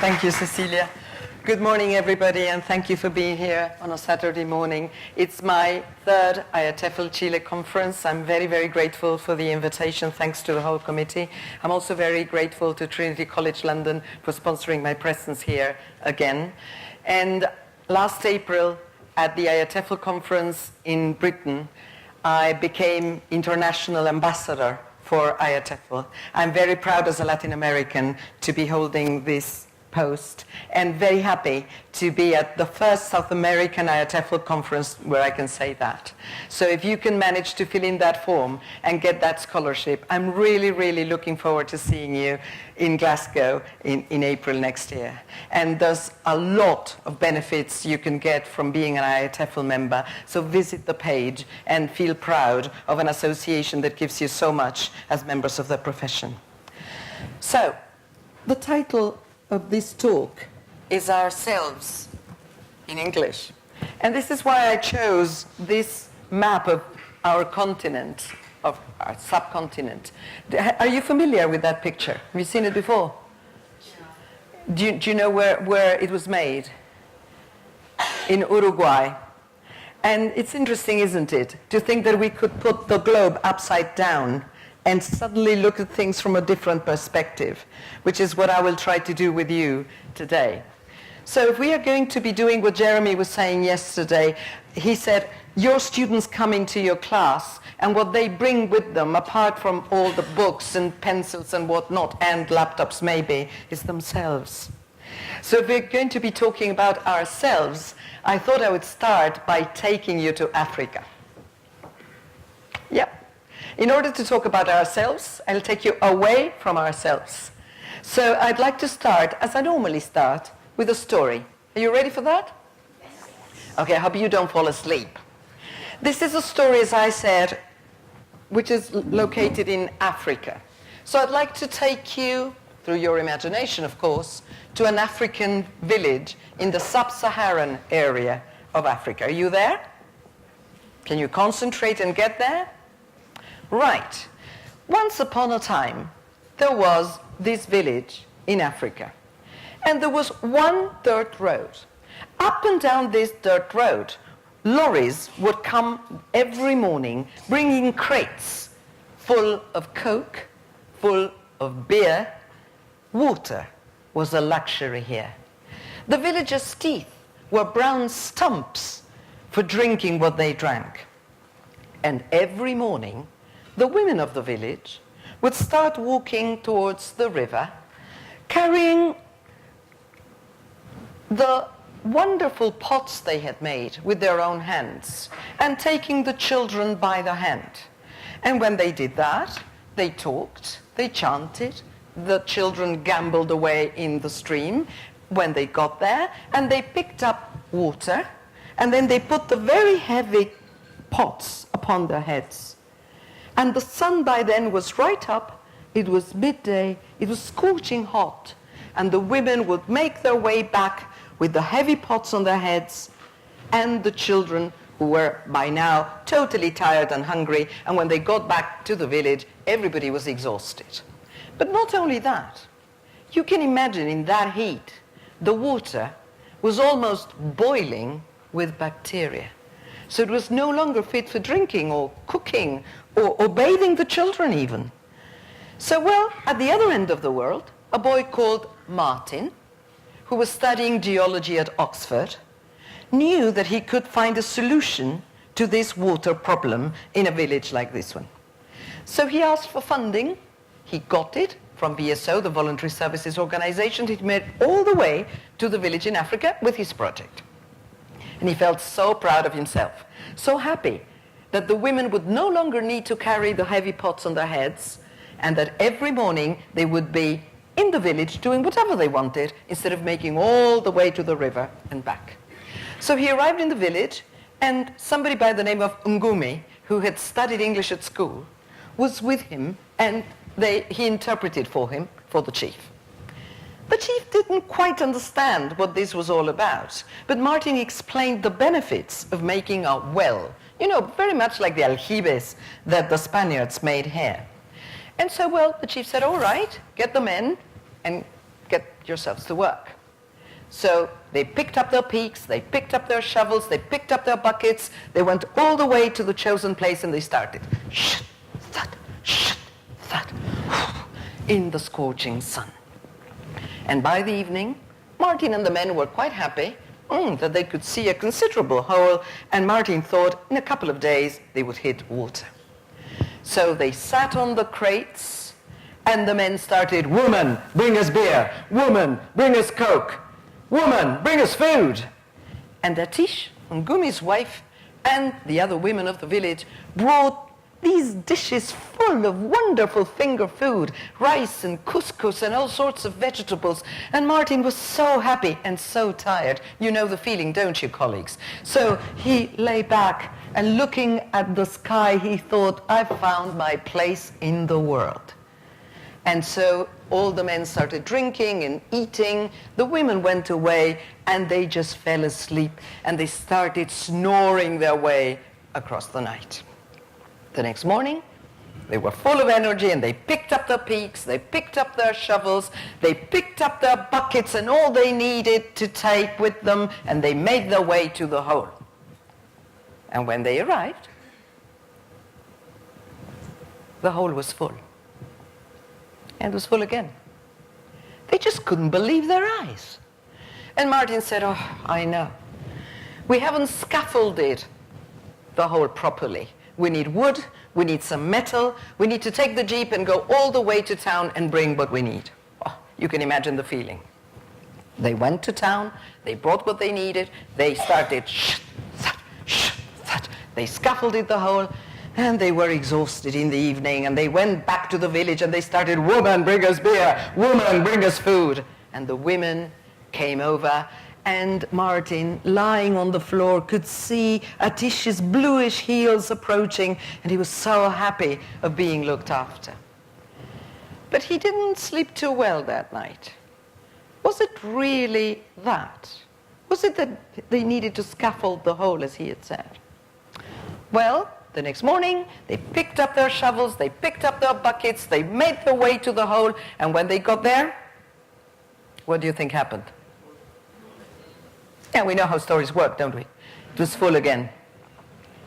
Thank you, Cecilia. Good morning, everybody, and thank you for being here on a Saturday morning. It's my third IATEFL Chile conference. I'm very, very grateful for the invitation. Thanks to the whole committee. I'm also very grateful to Trinity College London for sponsoring my presence here again. And last April, at the IATEFL conference in Britain, I became international ambassador for IATEFL. I'm very proud as a Latin American to be holding this post and very happy to be at the first South American IATEFL conference where I can say that. So if you can manage to fill in that form and get that scholarship, I'm really, really looking forward to seeing you in Glasgow in April next year. And there's a lot of benefits you can get from being an IATEFL member, so visit the page and feel proud of an association that gives you so much as members of the profession. So, the title of this talk is Ourselves in English. And this is why I chose this map of our continent, of our subcontinent. Are you familiar with that picture? Have you seen it before? Do you know where it was made? In Uruguay. And it's interesting, isn't it, to think that we could put the globe upside down and suddenly look at things from a different perspective, which is what I will try to do with you today. So if we are going to be doing what Jeremy was saying yesterday, he said, your students coming to your class, and what they bring with them, apart from all the books and pencils and whatnot, and laptops maybe, is themselves. So if we're going to be talking about ourselves, I thought I would start by taking you to Africa. Yep. In order to talk about ourselves, I'll take you away from ourselves. So I'd like to start, as I normally start, with a story. Are you ready for that? Yes. Okay, I hope you don't fall asleep. This is a story, as I said, which is located in Africa. So I'd like to take you, through your imagination, of course, to an African village in the sub-Saharan area of Africa. Are you there? Can you concentrate and get there? Right. Once upon a time, there was this village in Africa. And there was one dirt road. Up and down this dirt road, lorries would come every morning bringing crates full of Coke, full of beer. Water was a luxury here. The villagers' teeth were brown stumps for drinking what they drank. And every morning, the women of the village would start walking towards the river, carrying the wonderful pots they had made with their own hands, and taking the children by the hand. And when they did that, they talked, they chanted, the children gambled away in the stream when they got there, and they picked up water, and then they put the very heavy pots upon their heads. And the sun by then was right up, it was midday, it was scorching hot, and the women would make their way back with the heavy pots on their heads, and the children, who were by now totally tired and hungry, and when they got back to the village, everybody was exhausted. But not only that, you can imagine in that heat, the water was almost boiling with bacteria. So it was no longer fit for drinking or cooking or bathing the children even. So, well, at the other end of the world, a boy called Martin, who was studying geology at Oxford, knew that he could find a solution to this water problem in a village like this one. So he asked for funding. He got it from VSO, the Voluntary Services Organization. He made all the way to the village in Africa with his project. And he felt so proud of himself, so happy that the women would no longer need to carry the heavy pots on their heads, and that every morning they would be in the village doing whatever they wanted instead of making all the way to the river and back. So he arrived in the village, and somebody by the name of Ngumi, who had studied English at school, was with him, and he interpreted for him, for the chief. The chief didn't quite understand what this was all about, but Martin explained the benefits of making a well, you know, very much like the aljibes that the Spaniards made here. And so, well, the chief said, all right, get the men and get yourselves to work. So they picked up their picks, they picked up their shovels, they picked up their buckets, they went all the way to the chosen place and they started. Shh, thud, in the scorching sun. And by the evening, Martin and the men were quite happy that they could see a considerable hole, and Martin thought in a couple of days they would hit water. So they sat on the crates, and the men started, "Woman, bring us beer. Woman, bring us Coke. Woman, bring us food." And Atish, Ngumi's wife, and the other women of the village brought these dishes full of wonderful finger food, rice and couscous and all sorts of vegetables. And Martin was so happy and so tired. You know the feeling, don't you, colleagues? So he lay back and looking at the sky, he thought, "I found my place in the world." And so all the men started drinking and eating. The women went away and they just fell asleep and they started snoring their way across the night. The next morning, they were full of energy and they picked up their picks, they picked up their shovels, they picked up their buckets and all they needed to take with them, and they made their way to the hole. And when they arrived, the hole was full. And it was full again. They just couldn't believe their eyes. And Martin said, "Oh, I know. We haven't scaffolded the hole properly. We need wood, we need some metal, we need to take the jeep and go all the way to town and bring what we need." Oh, you can imagine the feeling. They went to town, they brought what they needed, they started they scaffolded the hole, and they were exhausted in the evening, and they went back to the village and they started, "Woman, bring us beer, woman, bring us food." And the women came over, and Martin, lying on the floor, could see Atish's bluish heels approaching, and he was so happy of being looked after. But he didn't sleep too well that night. Was it really that? Was it that they needed to scaffold the hole, as he had said? Well, the next morning, they picked up their shovels, they picked up their buckets, they made their way to the hole, and when they got there, what do you think happened? Yeah, we know how stories work, don't we? It was full again.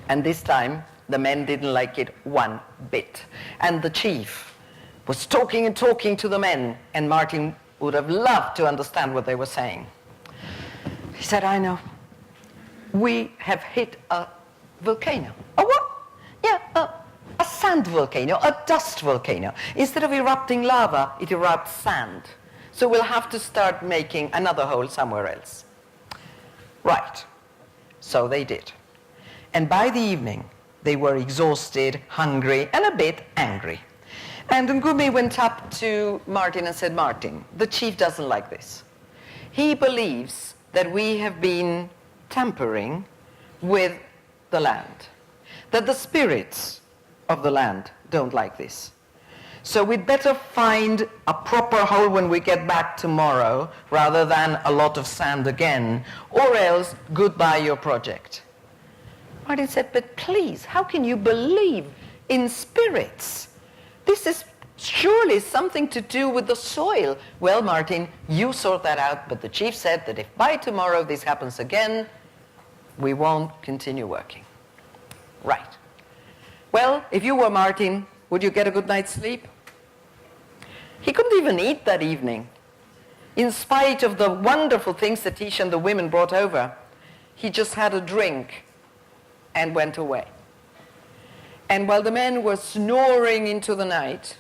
And this time, the men didn't like it one bit. And the chief was talking and talking to the men, and Martin would have loved to understand what they were saying. He said, "I know. We have hit a volcano." "A what?" "Yeah, a sand volcano, a dust volcano. Instead of erupting lava, it erupts sand. So we'll have to start making another hole somewhere else." Right. So they did. And by the evening, they were exhausted, hungry, and a bit angry. And Ngumi went up to Martin and said, "Martin, the chief doesn't like this. He believes that we have been tampering with the land, that the spirits of the land don't like this. So we'd better find a proper hole when we get back tomorrow rather than a lot of sand again, or else goodbye your project." Martin said, "But please, how can you believe in spirits? This is surely something to do with the soil." "Well, Martin, you sort that out, but the chief said that if by tomorrow this happens again, we won't continue working." Right. Well, if you were Martin, would you get a good night's sleep? He couldn't even eat that evening. In spite of the wonderful things that Tish and the women brought over, he just had a drink and went away. And while the men were snoring into the night,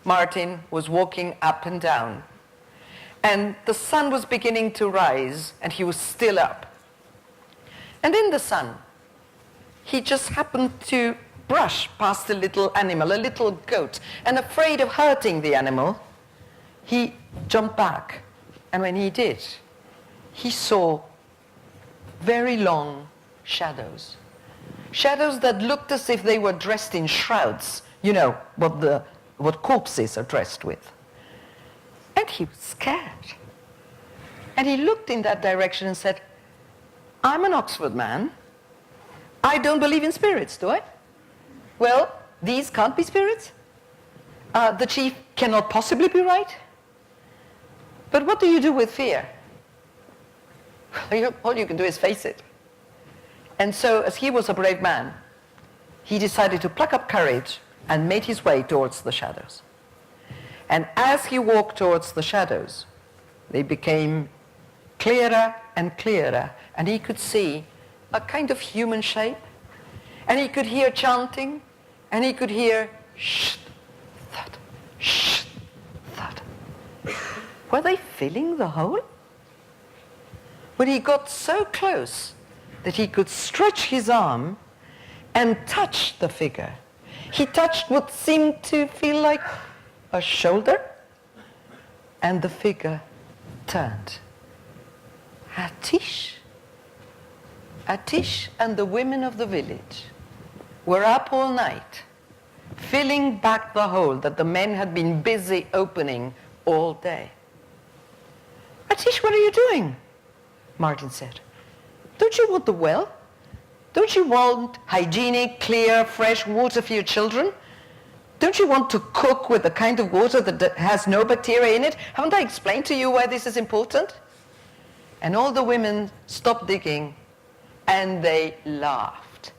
Martin was walking up and down. And the sun was beginning to rise, and he was still up. And in the sun, he just happened to brush past a little animal, a little goat, and afraid of hurting the animal, he jumped back. And when he did, he saw very long shadows. Shadows that looked as if they were dressed in shrouds. You know, what corpses are dressed with. And he was scared. And he looked in that direction and said, "I'm an Oxford man. I don't believe in spirits, do I? Well, these can't be spirits. The chief cannot possibly be right. But what do you do with fear? All you can do is face it. And so, as he was a brave man, he decided to pluck up courage and made his way towards the shadows. And as he walked towards the shadows, they became clearer and clearer, and he could see a kind of human shape, and he could hear chanting, and he could hear shh, thud, shh, thud. Were they filling the hole? When he got so close that he could stretch his arm and touch the figure, he touched what seemed to feel like a shoulder, and the figure turned. Atish and the women of the village were up all night, filling back the hole that the men had been busy opening all day. Atish, what are you doing? Martin said. Don't you want the well? Don't you want hygienic, clear, fresh water for your children? Don't you want to cook with the kind of water that has no bacteria in it? Haven't I explained to you why this is important? And all the women stopped digging and they laughed.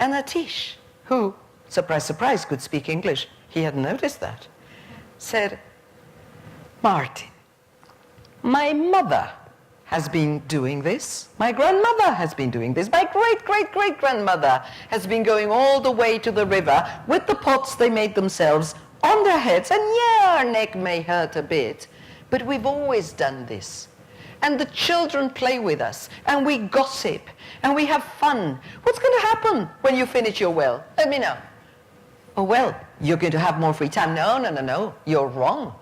And Atish, who, surprise, surprise, could speak English, he had noticed that, said, Martin, my mother has been doing this. My grandmother has been doing this. My great-great-great-grandmother has been going all the way to the river with the pots they made themselves on their heads. And yeah, our neck may hurt a bit, but we've always done this. And the children play with us, and we gossip, and we have fun. What's going to happen when you finish your well? Let me know. Oh, well, you're going to have more free time. No, you're wrong.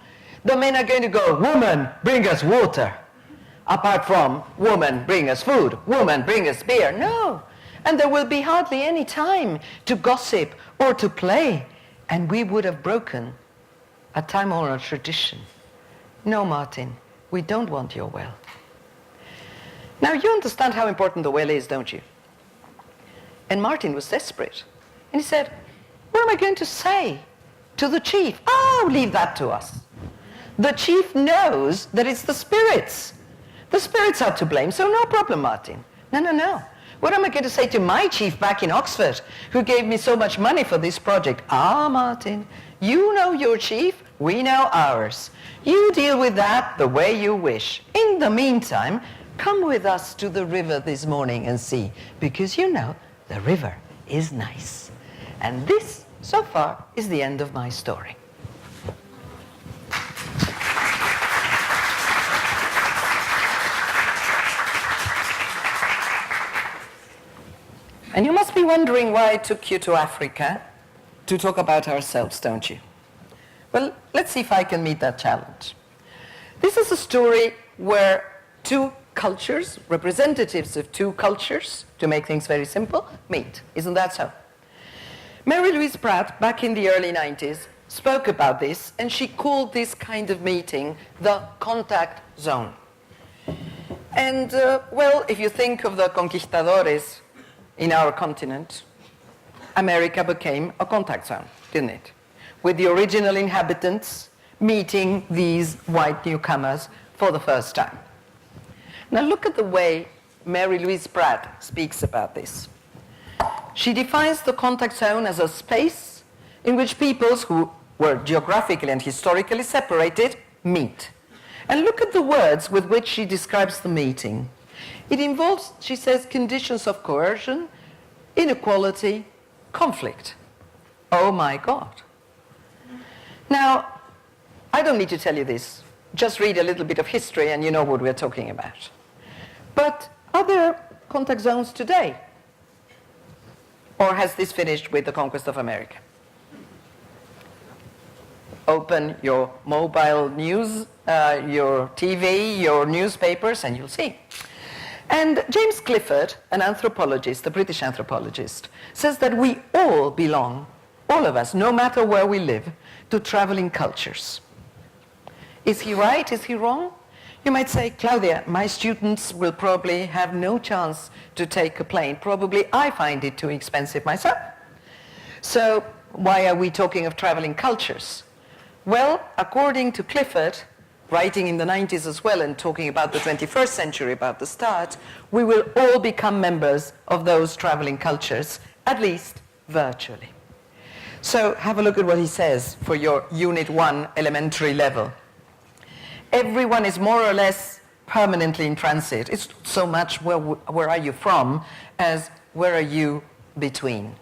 The men are going to go, woman, bring us water. Apart from, woman, bring us food, woman, bring us beer. No. And there will be hardly any time to gossip or to play. And we would have broken a time-honored tradition. No, Martin, we don't want your well. Now, you understand how important the well is, don't you? And Martin was desperate. And he said, what am I going to say to the chief? Oh, leave that to us. The chief knows that it's the spirits. The spirits are to blame, so no problem, Martin. No. What am I going to say to my chief back in Oxford, who gave me so much money for this project? Ah, Martin, you know your chief, we know ours. You deal with that the way you wish. In the meantime, come with us to the river this morning and see, because you know the river is nice. And this, so far, is the end of my story. And you must be wondering why I took you to Africa to talk about ourselves, don't you? Well, let's see if I can meet that challenge. This is a story where two cultures, representatives of two cultures, to make things very simple, meet. Isn't that so? Mary Louise Pratt, back in the early 90s, spoke about this, and she called this kind of meeting the contact zone. And, well, if you think of the conquistadores in our continent, America became a contact zone, didn't it? With the original inhabitants meeting these white newcomers for the first time. Now look at the way Mary Louise Pratt speaks about this. She defines the contact zone as a space in which peoples who were geographically and historically separated meet. And look at the words with which she describes the meeting. It involves, she says, conditions of coercion, inequality, conflict. Oh my God. Now, I don't need to tell you this. Just read a little bit of history and you know what we're talking about. But are there contact zones today? Or has this finished with the conquest of America? Open your mobile news, your TV, your newspapers, and you'll see. And James Clifford, an anthropologist, a British anthropologist, says that we all belong, all of us, no matter where we live, to traveling cultures. Is he right? Is he wrong? You might say, Claudia, my students will probably have no chance to take a plane. Probably I find it too expensive myself. So why are we talking of traveling cultures? Well, according to Clifford, writing in the 90s as well and talking about the 21st century, about the start, we will all become members of those traveling cultures, at least virtually. So have a look at what he says for your Unit 1 elementary level. Everyone is more or less permanently in transit. It's not so much where are you from as where are you between.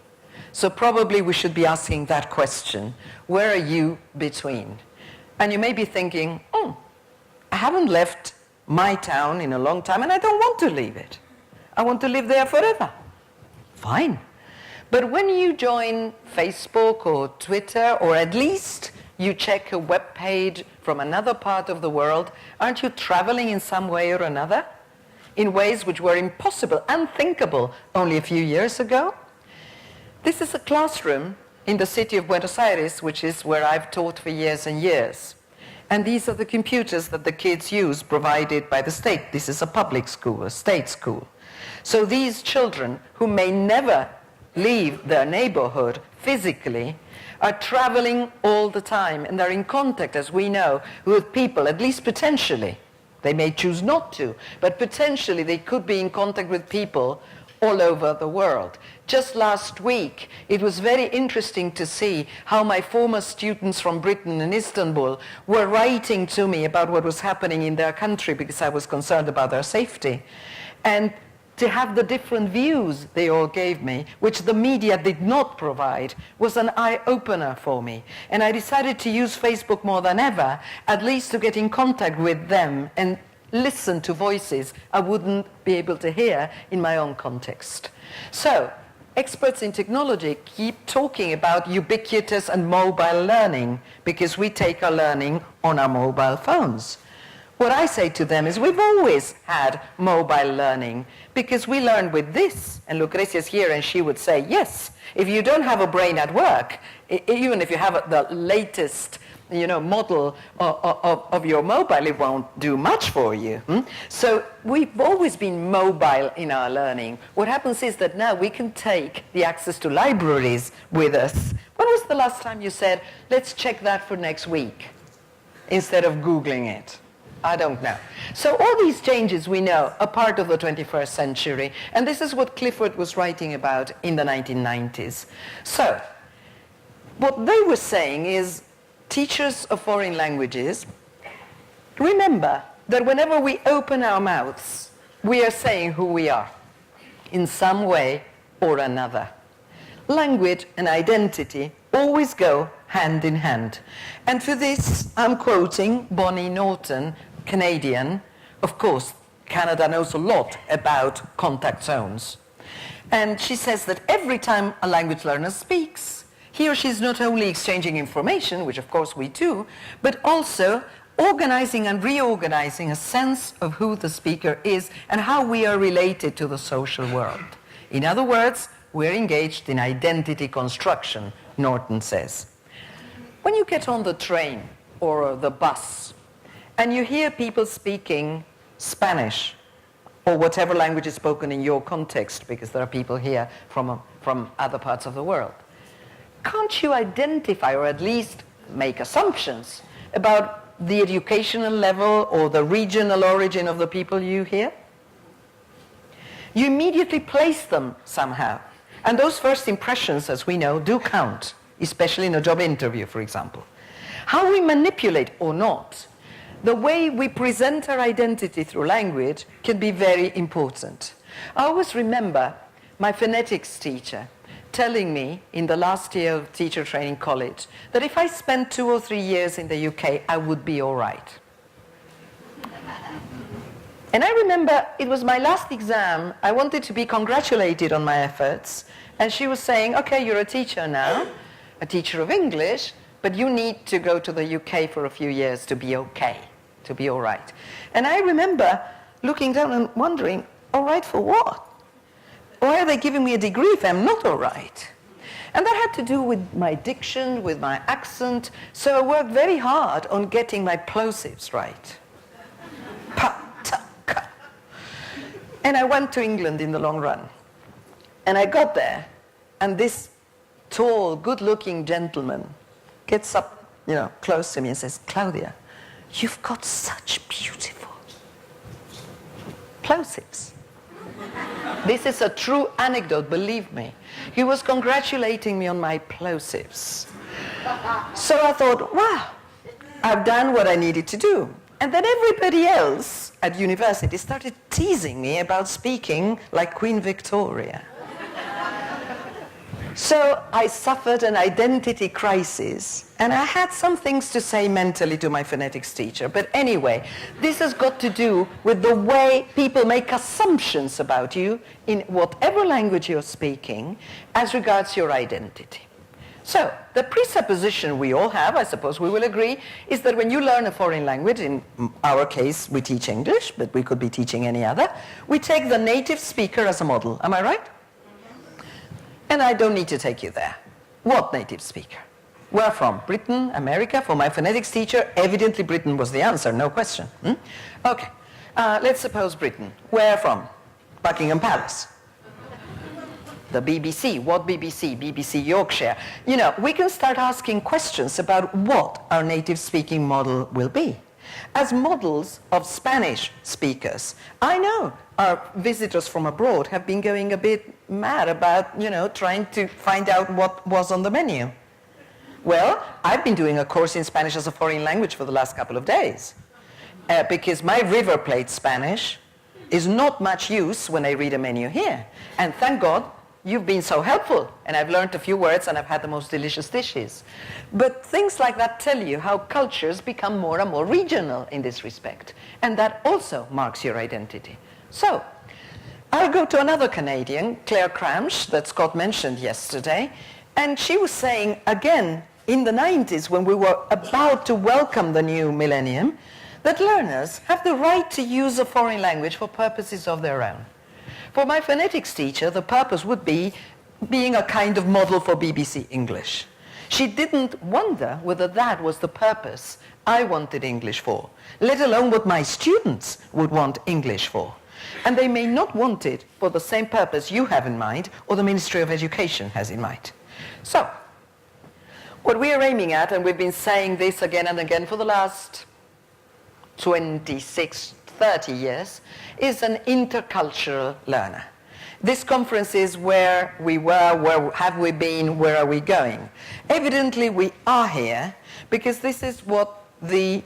So probably we should be asking that question. Where are you between? And you may be thinking, I haven't left my town in a long time and I don't want to leave it. I want to live there forever. Fine. But when you join Facebook or Twitter, or at least you check a web page from another part of the world, aren't you traveling in some way or another? In ways which were impossible, unthinkable only a few years ago? This is a classroom in the city of Buenos Aires, which is where I've taught for years and years. And these are the computers that the kids use, provided by the state. This is a public school, a state school. So these children, who may never leave their neighborhood physically, are traveling all the time, and they're in contact, as we know, with people, at least potentially. They may choose not to, but potentially they could be in contact with people all over the world. Just last week, it was very interesting to see how my former students from Britain and Istanbul were writing to me about what was happening in their country, because I was concerned about their safety. And to have the different views they all gave me, which the media did not provide, was an eye-opener for me. And I decided to use Facebook more than ever, at least to get in contact with them and listen to voices I wouldn't be able to hear in my own context. So, experts in technology keep talking about ubiquitous and mobile learning, because we take our learning on our mobile phones. What I say to them is, we've always had mobile learning, because we learn with this. And Lucrezia's here, and she would say, yes, if you don't have a brain at work, even if you have the latest model of your mobile, it won't do much for you. So we've always been mobile in our learning. What happens is that now we can take the access to libraries with us. When was the last time you said, let's check that for next week, instead of Googling it? I don't know. So all these changes, we know, are part of the 21st century. And this is what Clifford was writing about in the 1990s. So what they were saying is, teachers of foreign languages, remember that whenever we open our mouths, we are saying who we are in some way or another. Language and identity always go hand in hand. And for this, I'm quoting Bonnie Norton, Canadian. Of course, Canada knows a lot about contact zones. And she says that every time a language learner speaks, he or she is not only exchanging information, which of course we do, but also organizing and reorganizing a sense of who the speaker is and how we are related to the social world. In other words, we're engaged in identity construction, Norton says. When you get on the train or the bus and you hear people speaking Spanish or whatever language is spoken in your context, because there are people here from other parts of the world, can't you identify or at least make assumptions about the educational level or the regional origin of the people you hear? You immediately place them somehow. And those first impressions, as we know, do count, especially in a job interview, for example. How we manipulate or not, the way we present our identity through language can be very important. I always remember my phonetics teacher telling me in the last year of teacher training college that if I spent 2 or 3 years in the UK, I would be all right. And I remember it was my last exam. I wanted to be congratulated on my efforts. And she was saying, okay, you're a teacher now, a teacher of English, but you need to go to the UK for a few years to be okay, to be all right. And I remember looking down and wondering, all right for what? Why are they giving me a degree if I'm not all right? And that had to do with my diction, with my accent. So I worked very hard on getting my plosives right. And I went to England in the long run. And I got there, and this tall, good-looking gentleman gets up, close to me and says, Claudia, you've got such beautiful plosives. This is a true anecdote, believe me. He was congratulating me on my plosives. So I thought, wow, I've done what I needed to do. And then everybody else at university started teasing me about speaking like Queen Victoria. So I suffered an identity crisis, and I had some things to say mentally to my phonetics teacher. But anyway, this has got to do with the way people make assumptions about you in whatever language you're speaking as regards your identity. So, the presupposition we all have, I suppose we will agree, is that when you learn a foreign language, in our case we teach English, but we could be teaching any other, we take the native speaker as a model. Am I right? And I don't need to take you there. What native speaker? Where from? Britain, America? For my phonetics teacher, evidently Britain was the answer, no question. Okay, let's suppose Britain. Where from? Buckingham Palace. The BBC. What BBC? BBC Yorkshire. You know, we can start asking questions about what our native speaking model will be. As models of Spanish speakers, I know our visitors from abroad have been going a bit mad about, you know, trying to find out what was on the menu. Well, I've been doing a course in Spanish as a foreign language for the last couple of days, because my River Plate Spanish is not much use when I read a menu here. And thank God, you've been so helpful, and I've learned a few words and I've had the most delicious dishes. But things like that tell you how cultures become more and more regional in this respect, and that also marks your identity. So, I'll go to another Canadian, Claire Cramsh, that Scott mentioned yesterday, and she was saying, again, in the 90s when we were about to welcome the new millennium, that learners have the right to use a foreign language for purposes of their own. For my phonetics teacher, the purpose would be being a kind of model for BBC English. She didn't wonder whether that was the purpose I wanted English for, let alone what my students would want English for. And they may not want it for the same purpose you have in mind or the Ministry of Education has in mind. So, what we are aiming at, and we've been saying this again and again for the last 26, 30 years, is an intercultural learner. This conference is where we were, where have we been, where are we going? Evidently we are here because this is what the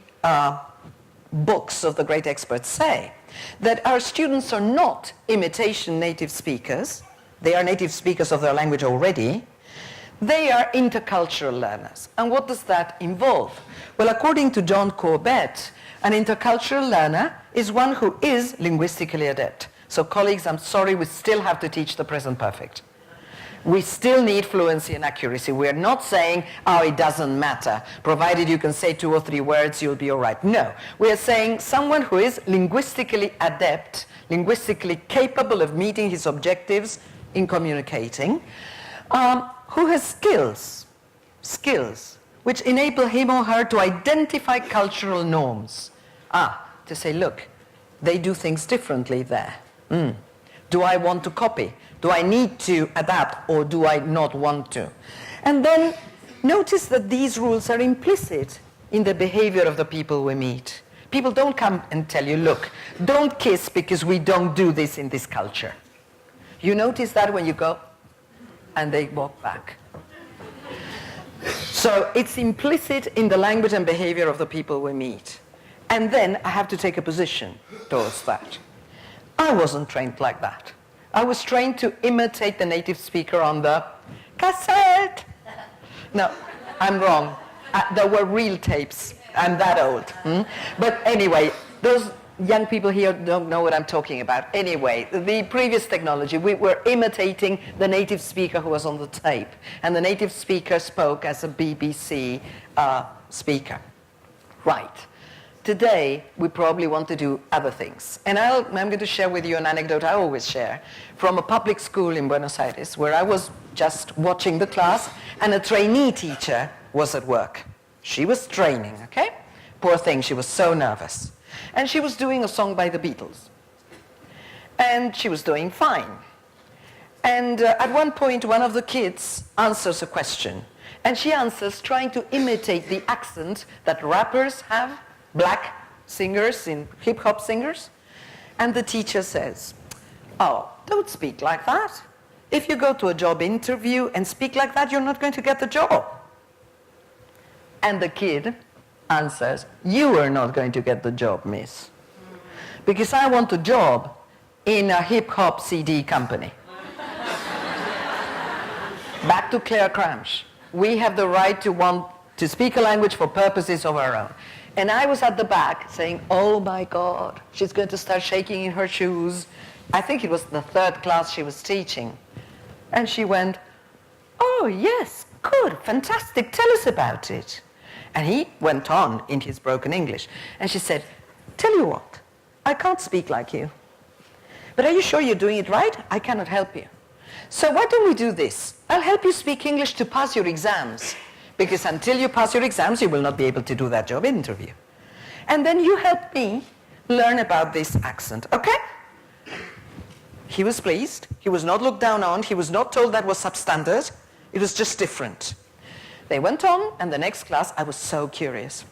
books of the great experts say, that our students are not imitation native speakers, they are native speakers of their language already, they are intercultural learners. And what does that involve? Well, according to John Corbett, an intercultural learner is one who is linguistically adept. So colleagues, I'm sorry, we still have to teach the present perfect. We still need fluency and accuracy. We're not saying, oh, it doesn't matter. Provided you can say 2 or 3 words, you'll be all right. No, we are saying someone who is linguistically adept, linguistically capable of meeting his objectives in communicating, who has skills which enable him or her to identify cultural norms. To say, look, they do things differently there. Do I want to copy? Do I need to adapt, or do I not want to? And then notice that these rules are implicit in the behavior of the people we meet. People don't come and tell you, look, don't kiss because we don't do this in this culture. You notice that when you go, and they walk back. So it's implicit in the language and behavior of the people we meet. And then I have to take a position towards that. I wasn't trained like that. I was trained to imitate the native speaker on the cassette. No, I'm wrong. There were real tapes. I'm that old. But anyway, those young people here don't know what I'm talking about. Anyway, the previous technology, we were imitating the native speaker who was on the tape. And the native speaker spoke as a BBC speaker. Right. Today, we probably want to do other things. And I'm going to share with you an anecdote I always share from a public school in Buenos Aires, where I was just watching the class, and a trainee teacher was at work. She was training, okay? Poor thing, she was so nervous. And she was doing a song by the Beatles. And she was doing fine. And at one point, one of the kids answers a question. And she answers trying to imitate the accent that rappers have black singers, hip-hop singers. And the teacher says, oh, don't speak like that. If you go to a job interview and speak like that, you're not going to get the job. And the kid answers, you are not going to get the job, miss. Because I want a job in a hip-hop CD company. Back to Claire Cramsh. We have the right to want to speak a language for purposes of our own. And I was at the back saying, oh my God, she's going to start shaking in her shoes. I think it was the 3rd class she was teaching. And she went, oh yes, good, fantastic, tell us about it. And he went on in his broken English. And she said, tell you what, I can't speak like you. But are you sure you're doing it right? I cannot help you. So why don't we do this? I'll help you speak English to pass your exams. Because until you pass your exams, you will not be able to do that job interview. And then you help me learn about this accent, okay? He was pleased. He was not looked down on. He was not told that was substandard. It was just different. They went on, and the next class, I was so curious.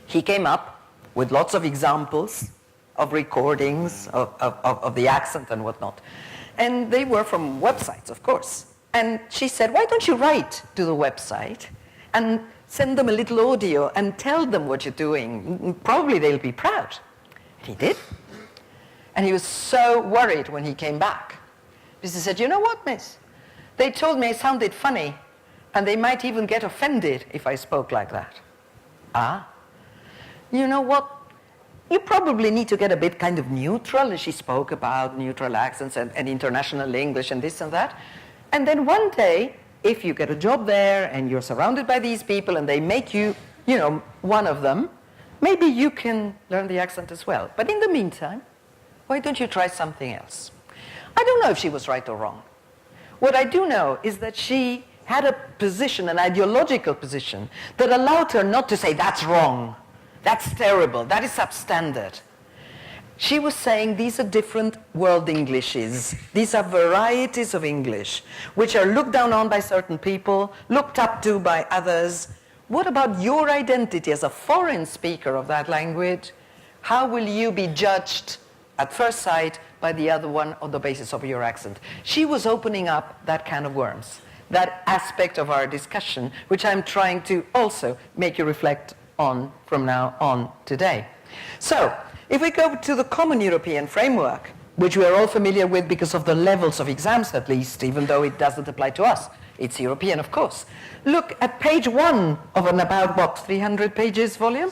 He came up with lots of examples of recordings of the accent and whatnot. And they were from websites, of course. And she said, why don't you write to the website and send them a little audio and tell them what you're doing? Probably they'll be proud. And he did. And he was so worried when he came back. Because he said, you know what, miss? They told me I sounded funny, and they might even get offended if I spoke like that. Ah, you know what? You probably need to get a bit kind of neutral, and she spoke about neutral accents and international English and this and that. And then one day, if you get a job there and you're surrounded by these people and they make you, you know, one of them, maybe you can learn the accent as well. But in the meantime, why don't you try something else? I don't know if she was right or wrong. What I do know is that she had a position, an ideological position, that allowed her not to say, that's wrong, that's terrible, that is substandard. She was saying these are different world Englishes. These are varieties of English, which are looked down on by certain people, looked up to by others. What about your identity as a foreign speaker of that language? How will you be judged at first sight by the other one on the basis of your accent? She was opening up that kind of worms, that aspect of our discussion, which I'm trying to also make you reflect on from now on today. So, if we go to the Common European Framework, which we are all familiar with because of the levels of exams at least, even though it doesn't apply to us. It's European, of course. Look at page 1 of an about, what, 300 pages volume?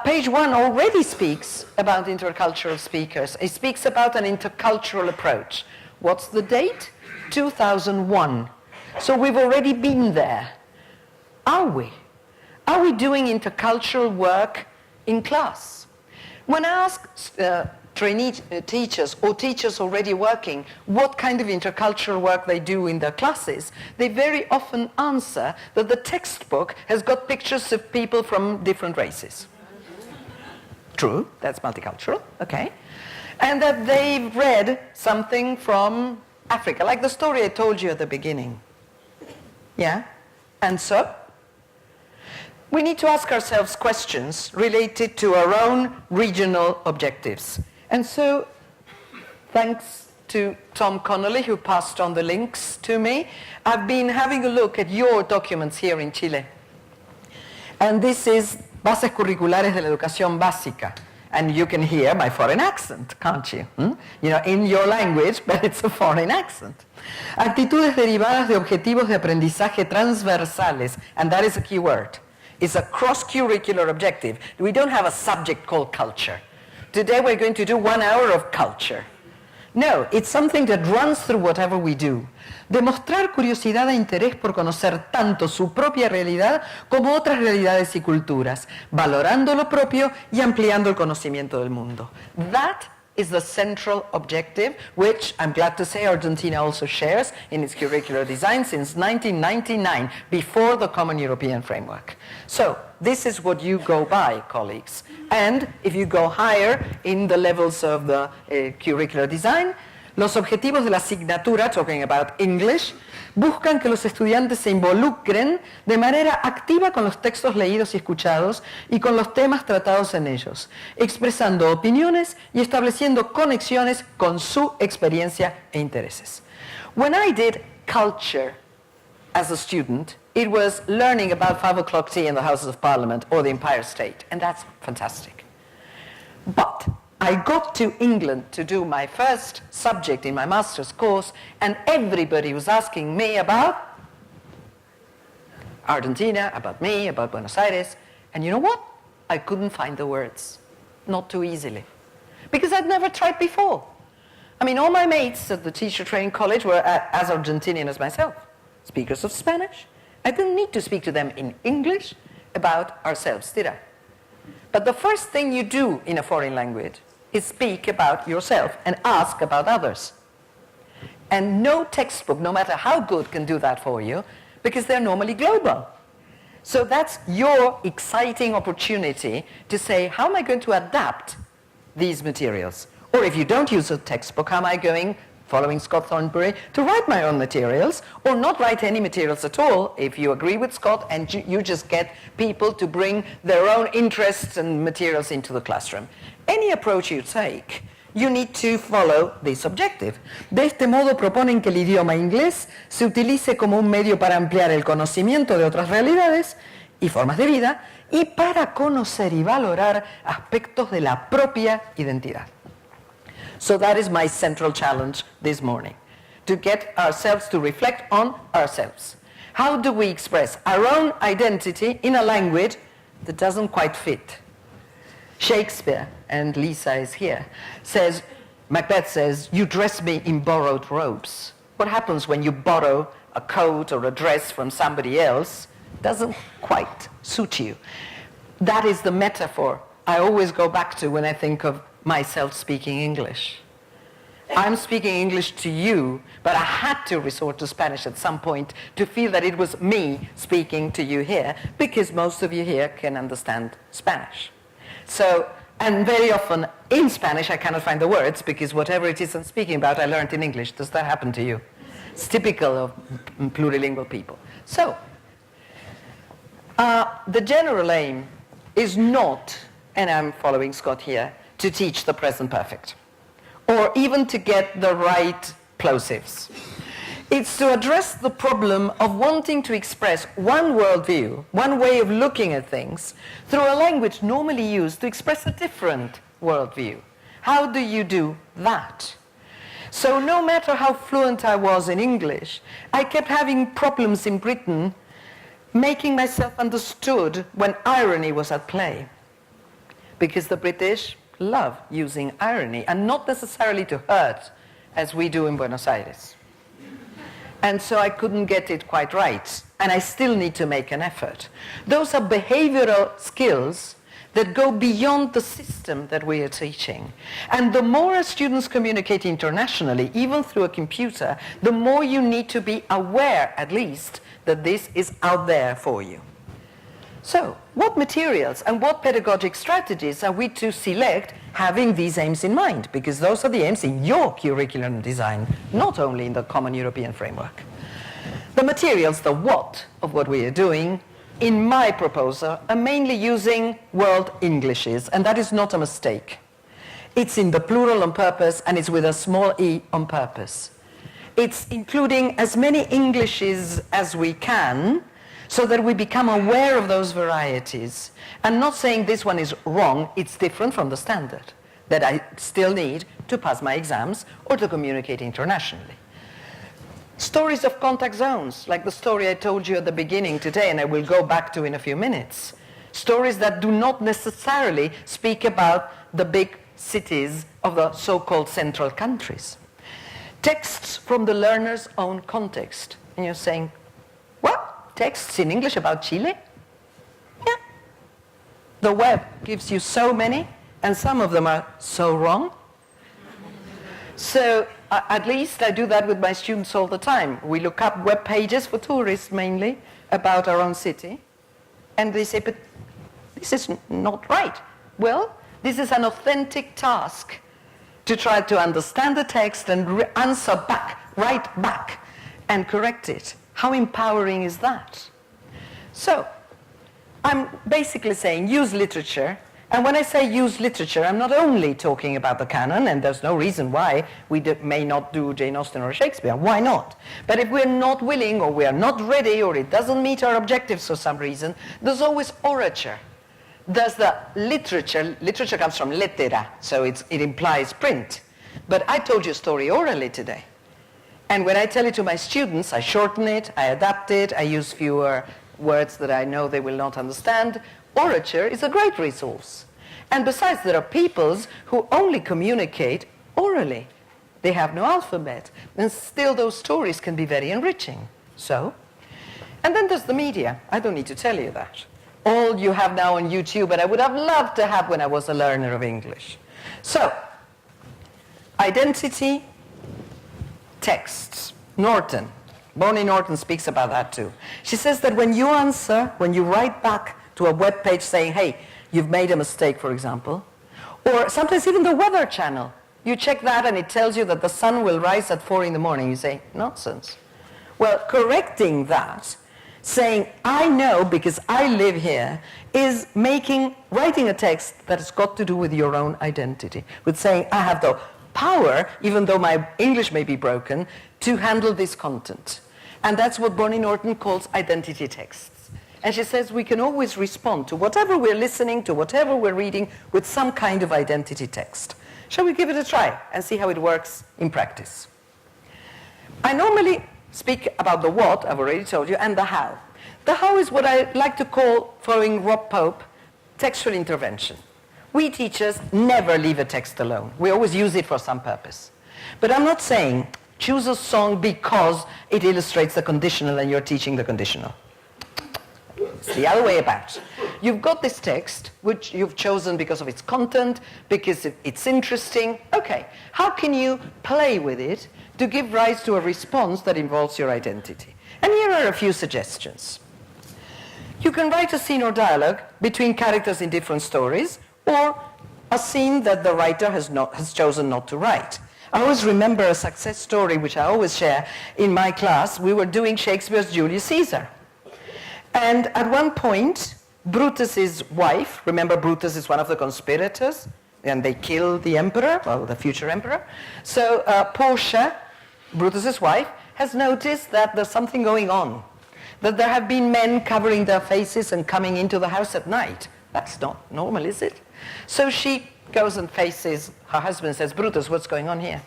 Page 1 already speaks about intercultural speakers. It speaks about an intercultural approach. What's the date? 2001. So we've already been there. Are we? Are we doing intercultural work in class? When I ask trainee teachers or teachers already working what kind of intercultural work they do in their classes, they very often answer that the textbook has got pictures of people from different races. True, that's multicultural, okay. And that they've read something from Africa, like the story I told you at the beginning. Yeah? And so? We need to ask ourselves questions related to our own regional objectives. And so, thanks to Tom Connolly, who passed on the links to me, I've been having a look at your documents here in Chile. And this is Bases Curriculares de la Educación Básica. And you can hear my foreign accent, can't you? You know, in your language, but it's a foreign accent. Actitudes derivadas de objetivos de aprendizaje transversales, and that is a key word. It's a cross-curricular objective. We don't have a subject called culture. Today we're going to do 1 hour of culture. No, it's something that runs through whatever we do. Demostrar curiosidad e interés por conocer tanto su propia realidad como otras realidades y culturas, valorando lo propio y ampliando el conocimiento del mundo. That is the central objective, which I'm glad to say Argentina also shares in its curricular design since 1999, before the Common European Framework. So, this is what you go by, colleagues. And if you go higher in the levels of the curricular design, los objetivos de la asignatura, talking about English, Buscan que los estudiantes se involucren de manera activa con los textos leídos y escuchados y con los temas tratados en ellos, expresando opiniones y estableciendo conexiones con su experiencia e intereses. When I did culture as a student, it was learning about 5 o'clock tea in the Houses of Parliament or the Empire State, and that's fantastic. But I got to England to do my first subject in my master's course, and everybody was asking me about Argentina, about me, about Buenos Aires, and you know what? I couldn't find the words, not too easily, because I'd never tried before. I mean, all my mates at the teacher training college were as Argentinian as myself, speakers of Spanish. I didn't need to speak to them in English about ourselves, did I? But the first thing you do in a foreign language is speak about yourself and ask about others. And no textbook, no matter how good, can do that for you, because they're normally global. So that's your exciting opportunity to say, how am I going to adapt these materials? Or if you don't use a textbook, how am I going, following Scott Thornbury, to write my own materials, or not write any materials at all if you agree with Scott and you just get people to bring their own interests and materials into the classroom. Any approach you take, you need to follow this objective. De este modo proponen que el idioma inglés se utilice como un medio para ampliar el conocimiento de otras realidades y formas de vida y para conocer y valorar aspectos de la propia identidad. So that is my central challenge this morning, to get ourselves to reflect on ourselves. How do we express our own identity in a language that doesn't quite fit? Shakespeare, and Lisa is here, says, Macbeth says, you dress me in borrowed robes. What happens when you borrow a coat or a dress from somebody else? Doesn't quite suit you. That is the metaphor I always go back to when I think of myself speaking English. I'm speaking English to you, but I had to resort to Spanish at some point to feel that it was me speaking to you here, because most of you here can understand Spanish. So, and very often in Spanish I cannot find the words, because whatever it is I'm speaking about I learned in English. Does that happen to you? It's typical of plurilingual people. So, the general aim is not, and I'm following Scott here, to teach the present perfect, or even to get the right plosives. It's to address the problem of wanting to express one worldview, one way of looking at things, through a language normally used to express a different worldview. How do you do that? So no matter how fluent I was in English, I kept having problems in Britain making myself understood when irony was at play, because the British love using irony, and not necessarily to hurt, as we do in Buenos Aires. And so I couldn't get it quite right, and I still need to make an effort. Those are behavioral skills that go beyond the system that we are teaching. And the more our students communicate internationally, even through a computer, the more you need to be aware, at least, that this is out there for you. So, what materials and what pedagogic strategies are we to select having these aims in mind? Because those are the aims in your curriculum design, not only in the Common European Framework. The materials, the what of what we are doing, in my proposal, are mainly using world Englishes, and that is not a mistake. It's in the plural on purpose, and it's with a small e on purpose. It's including as many Englishes as we can, so that we become aware of those varieties, and not saying this one is wrong, it's different from the standard that I still need to pass my exams or to communicate internationally. Stories of contact zones, like the story I told you at the beginning today, and I will go back to in a few minutes. Stories that do not necessarily speak about the big cities of the so-called central countries. Texts from the learner's own context. And you're saying, what? Texts in English about Chile? Yeah. The web gives you so many, and some of them are so wrong. So at least I do that with my students all the time. We look up web pages for tourists mainly about our own city, and they say, but this is not right. Well, this is an authentic task to try to understand the text and answer back, write back, and correct it. How empowering is that? So, I'm basically saying use literature. And when I say use literature, I'm not only talking about the canon, and there's no reason why we may not do Jane Austen or Shakespeare. Why not? But if we're not willing, or we are not ready, or it doesn't meet our objectives for some reason, there's always orature. There's the literature. Literature comes from lettera, so it implies print. But I told you a story orally today. And when I tell it to my students, I shorten it, I adapt it, I use fewer words that I know they will not understand. Orature is a great resource. And besides, there are peoples who only communicate orally. They have no alphabet. And still those stories can be very enriching. So, and then there's the media. I don't need to tell you that. All you have now on YouTube, and I would have loved to have when I was a learner of English. So, identity, texts. Norton. Bonnie Norton speaks about that too. She says that when you answer, when you write back to a web page saying, hey, you've made a mistake, for example, or sometimes even the Weather Channel, you check that and it tells you that the sun will rise at 4 in the morning. You say, nonsense. Well, correcting that, saying, I know because I live here, is writing a text that has got to do with your own identity, with saying, I have the power, even though my English may be broken, to handle this content. And that's what Bonnie Norton calls identity texts. And she says we can always respond to whatever we're listening to, whatever we're reading, with some kind of identity text. Shall we give it a try and see how it works in practice? I normally speak about the what, I've already told you, and the how. The how is what I like to call, following Rob Pope, textual intervention. We teachers never leave a text alone. We always use it for some purpose. But I'm not saying choose a song because it illustrates the conditional and you're teaching the conditional. It's the other way about. You've got this text, which you've chosen because of its content, because it's interesting. Okay, how can you play with it to give rise to a response that involves your identity? And here are a few suggestions. You can write a scene or dialogue between characters in different stories, or a scene that the writer has chosen not to write. I always remember a success story, which I always share in my class. We were doing Shakespeare's Julius Caesar. And at one point, Brutus's wife, remember Brutus is one of the conspirators, and they kill the emperor, well, the future emperor. So Portia, Brutus's wife, has noticed that there's something going on, that there have been men covering their faces and coming into the house at night. That's not normal, is it? So she goes and faces her husband and says, Brutus, what's going on here?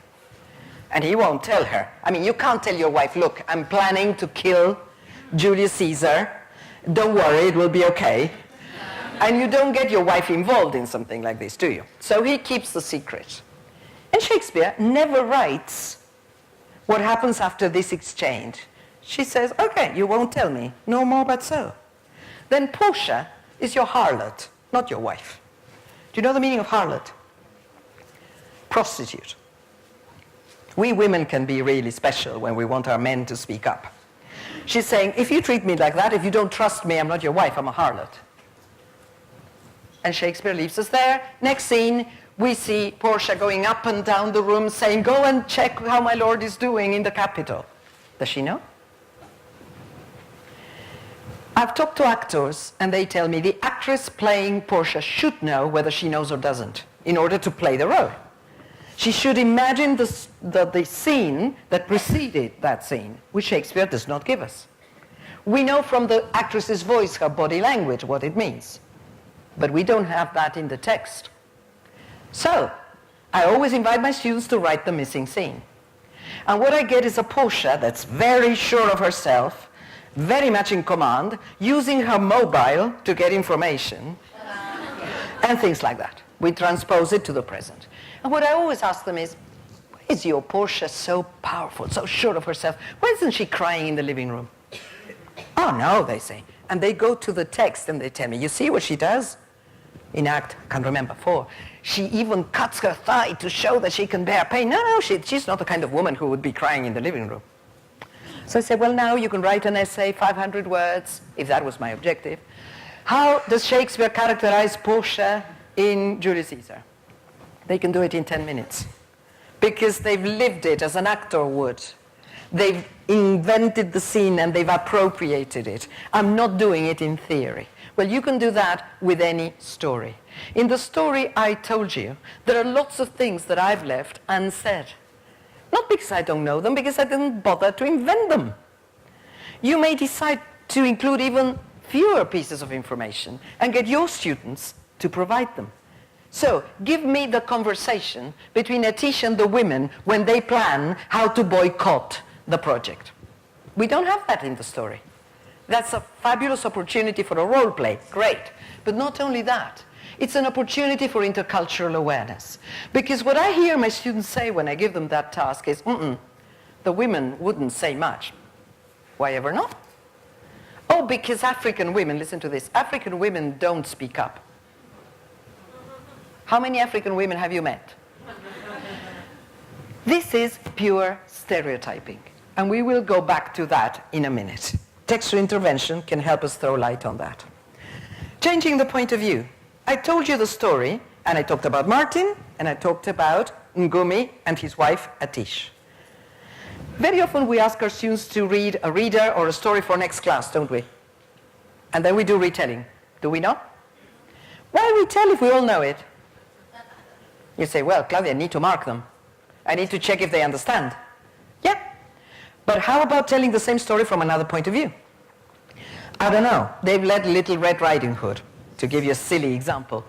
And he won't tell her. I mean, you can't tell your wife, look, I'm planning to kill Julius Caesar. Don't worry, it will be okay. And you don't get your wife involved in something like this, do you? So he keeps the secret. And Shakespeare never writes what happens after this exchange. She says, okay, you won't tell me. No more but so. Then Portia is your harlot, not your wife. Do you know the meaning of harlot? Prostitute. We women can be really special when we want our men to speak up. She's saying, if you treat me like that, if you don't trust me, I'm not your wife, I'm a harlot. And Shakespeare leaves us there. Next scene, we see Portia going up and down the room saying, go and check how my lord is doing in the capital. Does she know? I've talked to actors, and they tell me the actress playing Portia should know whether she knows or doesn't in order to play the role. She should imagine the scene that preceded that scene, which Shakespeare does not give us. We know from the actress's voice, her body language, what it means. But we don't have that in the text. So, I always invite my students to write the missing scene. And what I get is a Portia that's very sure of herself, very much in command, using her mobile to get information, and things like that. We transpose it to the present. And what I always ask them is, why is your Portia so powerful, so sure of herself? Why isn't she crying in the living room? Oh, no, they say. And they go to the text and they tell me, you see what she does? In Act, I can't remember, 4. She even cuts her thigh to show that she can bear pain. No, she's not the kind of woman who would be crying in the living room. So I said, well, now you can write an essay, 500 words, if that was my objective. How does Shakespeare characterize Portia in Julius Caesar? They can do it in 10 minutes because they've lived it as an actor would. They've invented the scene and they've appropriated it. I'm not doing it in theory. Well, you can do that with any story. In the story I told you, there are lots of things that I've left unsaid. Not because I don't know them, because I didn't bother to invent them. You may decide to include even fewer pieces of information and get your students to provide them. So, give me the conversation between Atish and the women when they plan how to boycott the project. We don't have that in the story. That's a fabulous opportunity for a role play, great. But not only that, it's an opportunity for intercultural awareness. Because what I hear my students say when I give them that task is, the women wouldn't say much. Why ever not? Oh, because African women, listen to this, African women don't speak up. How many African women have you met? This is pure stereotyping. And we will go back to that in a minute. Textual intervention can help us throw light on that. Changing the point of view. I told you the story, and I talked about Martin, and I talked about Ngumi and his wife, Atish. Very often we ask our students to read a reader or a story for next class, don't we? And then we do retelling. Do we not? Why retell if we all know it? You say, well, Claudia, I need to mark them. I need to check if they understand. Yeah. But how about telling the same story from another point of view? I don't know. They've led Little Red Riding Hood, to give you a silly example.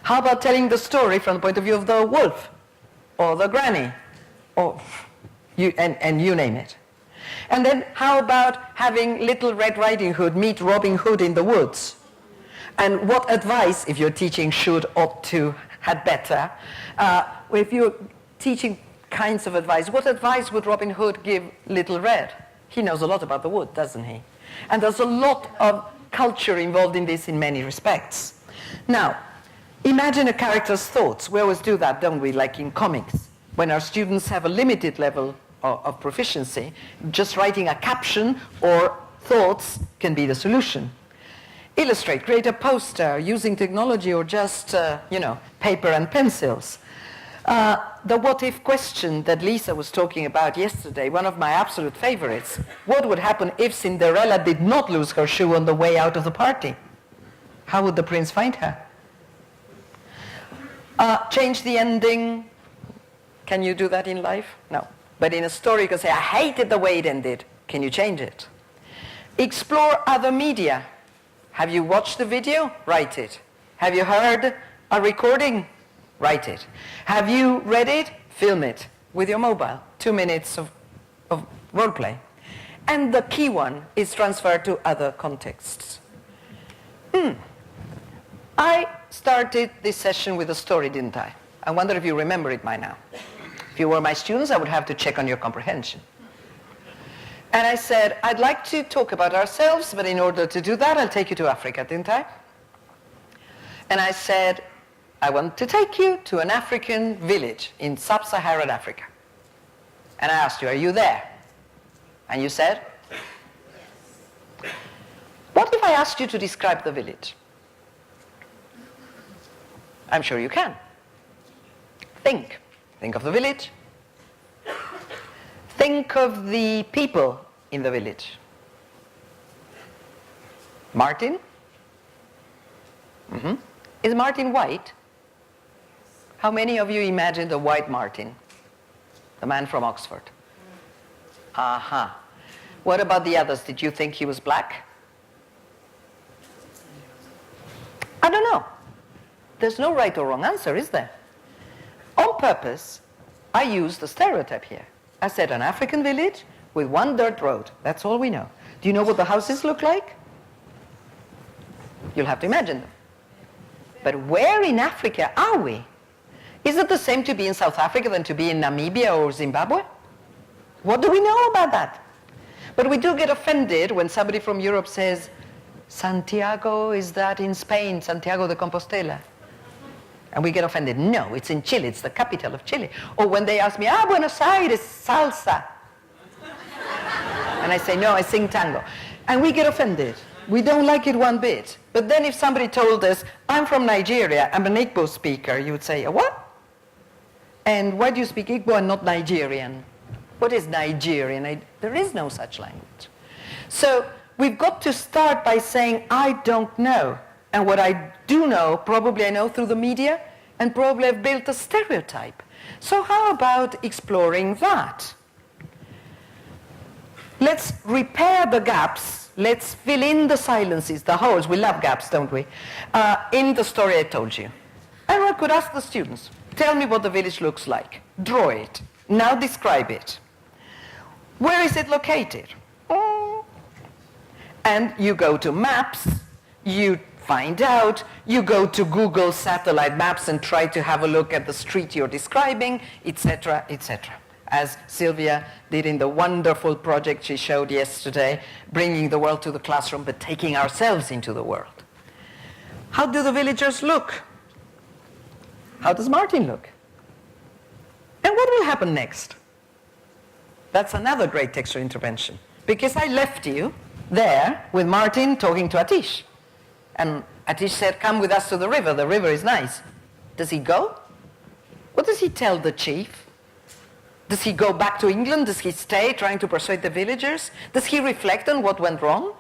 How about telling the story from the point of view of the wolf, or the granny, or and you name it. And then how about having Little Red Riding Hood meet Robin Hood in the woods? And what advice, if you're teaching should, ought to, had better, if you're teaching kinds of advice, what advice would Robin Hood give Little Red? He knows a lot about the wood, doesn't he? And there's a lot of culture involved in this in many respects. Now, imagine a character's thoughts. We always do that, don't we, like in comics. When our students have a limited level of proficiency, just writing a caption or thoughts can be the solution. Illustrate, create a poster using technology or just, paper and pencils. The what-if question that Lisa was talking about yesterday, one of my absolute favorites. What would happen if Cinderella did not lose her shoe on the way out of the party? How would the prince find her? Change the ending. Can you do that in life? No. But in a story you can say, I hated the way it ended. Can you change it? Explore other media. Have you watched the video? Write it. Have you heard a recording? Write it. Have you read it? Film it with your mobile. 2 minutes of role play. And the key one is transfer to other contexts. I started this session with a story, didn't I? I wonder if you remember it by now. If you were my students, I would have to check on your comprehension. And I said, I'd like to talk about ourselves, but in order to do that, I'll take you to Africa, didn't I? And I said, I want to take you to an African village in sub-Saharan Africa. And I asked you, are you there? And you said, yes. What if I asked you to describe the village? I'm sure you can. Think. Think of the village. Think of the people in the village. Martin? Is Martin white? How many of you imagined a white Martin? The man from Oxford. Aha. What about the others? Did you think he was black? I don't know. There's no right or wrong answer, is there? On purpose, I used a stereotype here. I said an African village with one dirt road. That's all we know. Do you know what the houses look like? You'll have to imagine them. But where in Africa are we? Is it the same to be in South Africa than to be in Namibia or Zimbabwe? What do we know about that? But we do get offended when somebody from Europe says, Santiago, is that in Spain, Santiago de Compostela? And we get offended. No, it's in Chile. It's the capital of Chile. Or when they ask me, Buenos Aires, salsa. And I say, no, I sing tango. And we get offended. We don't like it one bit. But then if somebody told us, I'm from Nigeria, I'm an Igbo speaker, you would say, what? And why do you speak Igbo and not Nigerian? What is Nigerian? There is no such language. So we've got to start by saying, I don't know. And what I do know, probably I know through the media, and probably I've built a stereotype. So how about exploring that? Let's repair the gaps. Let's fill in the silences, the holes. We love gaps, don't we? In the story I told you. And I could ask the students, tell me what the village looks like. Draw it. Now describe it. Where is it located? And you go to maps, you find out, you go to Google satellite maps and try to have a look at the street you're describing, etc., etc. As Sylvia did in the wonderful project she showed yesterday, bringing the world to the classroom, but taking ourselves into the world. How do the villagers look? How does Martin look? And what will happen next? That's another great textual intervention. Because I left you there with Martin talking to Atish. And Atish said, come with us to the river. The river is nice. Does he go? What does he tell the chief? Does he go back to England? Does he stay trying to persuade the villagers? Does he reflect on what went wrong?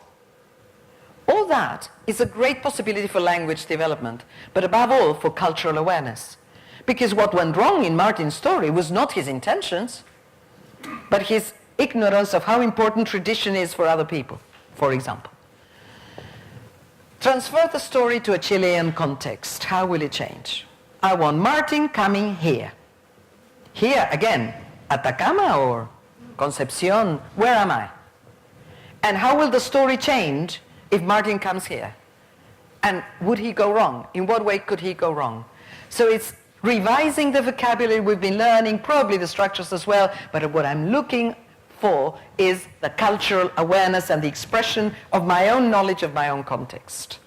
All that is a great possibility for language development, but above all for cultural awareness. Because what went wrong in Martin's story was not his intentions, but his ignorance of how important tradition is for other people, for example. Transfer the story to a Chilean context. How will it change? I want Martin coming here. Here, again, Atacama or Concepcion, where am I? And how will the story change if Martin comes here? And would he go wrong? In what way could he go wrong? So it's revising the vocabulary we've been learning, probably the structures as well, but what I'm looking for is the cultural awareness and the expression of my own knowledge of my own context.